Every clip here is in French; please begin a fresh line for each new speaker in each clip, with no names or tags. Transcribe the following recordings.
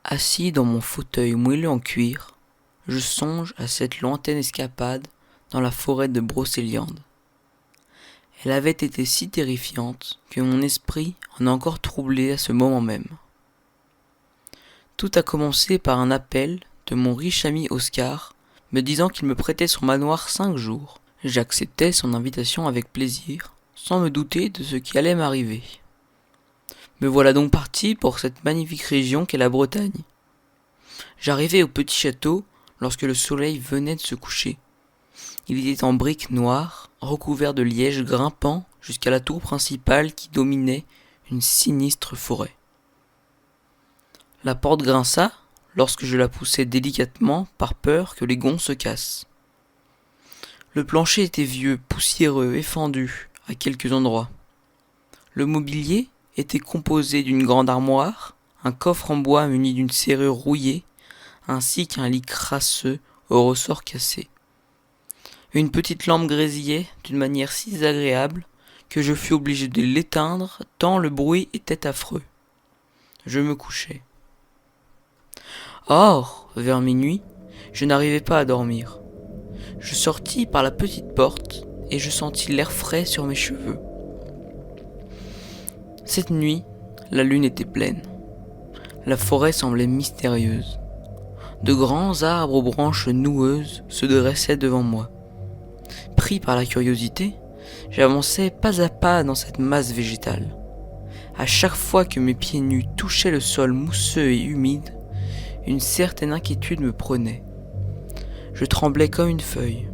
Assis dans mon fauteuil moelleux en cuir, je songe à cette lointaine escapade dans la forêt de Brocéliande. Elle avait été si terrifiante que mon esprit en a encore troublé à ce moment même. Tout a commencé par un appel de mon riche ami Oscar, me disant qu'il me prêtait son manoir 5 jours. J'acceptai son invitation avec plaisir, sans me douter de ce qui allait m'arriver. Me voilà donc parti pour cette magnifique région qu'est la Bretagne. J'arrivai au petit château lorsque le soleil venait de se coucher. Il était en briques noires, recouvert de liège grimpant jusqu'à la tour principale qui dominait une sinistre forêt. La porte grinça lorsque je la poussai délicatement par peur que les gonds se cassent. Le plancher était vieux, poussiéreux et fendu à quelques endroits. Le mobilier était composé d'une grande armoire, un coffre en bois muni d'une serrure rouillée, ainsi qu'un lit crasseux au ressort cassé. Une petite lampe grésillait d'une manière si désagréable que je fus obligé de l'éteindre tant le bruit était affreux. Je me couchai. Or, vers minuit, je n'arrivais pas à dormir. Je sortis par la petite porte et je sentis l'air frais sur mes cheveux. Cette nuit, la lune était pleine. La forêt semblait mystérieuse. De grands arbres aux branches noueuses se dressaient devant moi. Pris par la curiosité, j'avançai pas à pas dans cette masse végétale. À chaque fois que mes pieds nus touchaient le sol mousseux et humide, une certaine inquiétude me prenait. Je tremblais comme une feuille.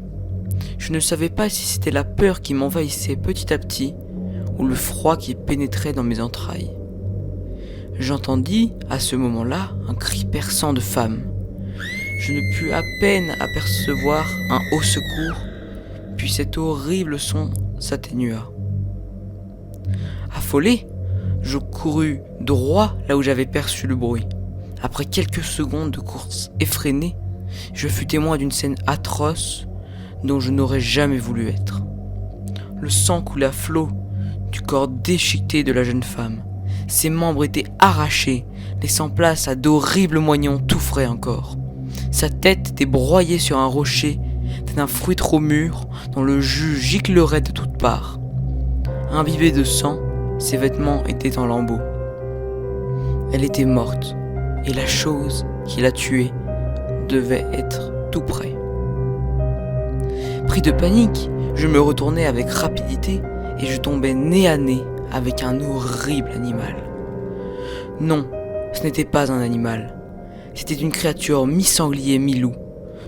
Je ne savais pas si c'était la peur qui m'envahissait petit à petit ou le froid qui pénétrait dans mes entrailles. J'entendis, à ce moment-là, un cri perçant de femme. Je ne pus à peine apercevoir un haut secours, puis cet horrible son s'atténua. Affolé, je courus droit là où j'avais perçu le bruit. Après quelques secondes de course effrénée, je fus témoin d'une scène atroce dont je n'aurais jamais voulu être. Le sang coulait à flots du corps déchiqueté de la jeune femme. Ses membres étaient arrachés, laissant place à d'horribles moignons tout frais encore. Sa tête était broyée sur un rocher, tel un fruit trop mûr, dont le jus giclerait de toutes parts. Imbibée de sang, ses vêtements étaient en lambeaux. Elle était morte, et la chose qui la tuait devait être tout près. Pris de panique, je me retournai avec rapidité et je tombai nez à nez avec un horrible animal. Non, ce n'était pas un animal. C'était une créature mi-sanglier, mi-loup.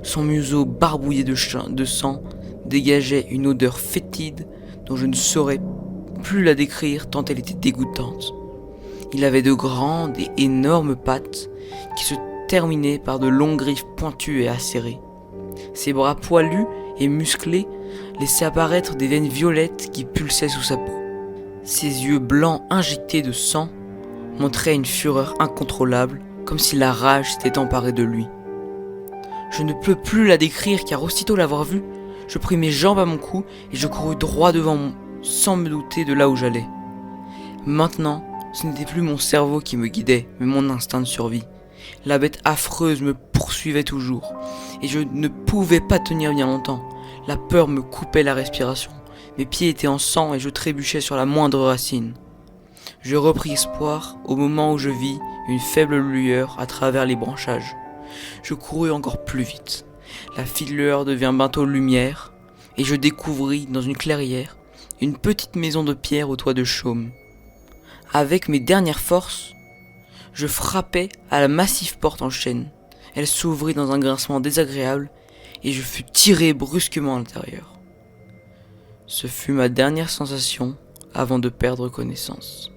Son museau barbouillé de sang dégageait une odeur fétide dont je ne saurais plus la décrire tant elle était dégoûtante. Il avait de grandes et énormes pattes qui se terminaient par de longues griffes pointues et acérées. Ses bras poilus et musclés laissaient apparaître des veines violettes qui pulsaient sous sa peau. Ses yeux blancs injectés de sang montraient une fureur incontrôlable, comme si la rage s'était emparée de lui. Je ne peux plus la décrire car aussitôt l'avoir vue, je pris mes jambes à mon cou et je courus droit devant moi, sans me douter de là où j'allais. Maintenant, ce n'était plus mon cerveau qui me guidait, mais mon instinct de survie. La bête affreuse me poursuivait toujours, et je ne pouvais pas tenir bien longtemps. La peur me coupait la respiration. Mes pieds étaient en sang et je trébuchais sur la moindre racine. Je repris espoir au moment où je vis une faible lueur à travers les branchages. Je courus encore plus vite. La fine lueur devint bientôt lumière, et je découvris dans une clairière une petite maison de pierre au toit de chaume. Avec mes dernières forces, je frappai à la massive porte en chêne. Elle s'ouvrit dans un grincement désagréable et je fus tiré brusquement à l'intérieur. Ce fut ma dernière sensation avant de perdre connaissance.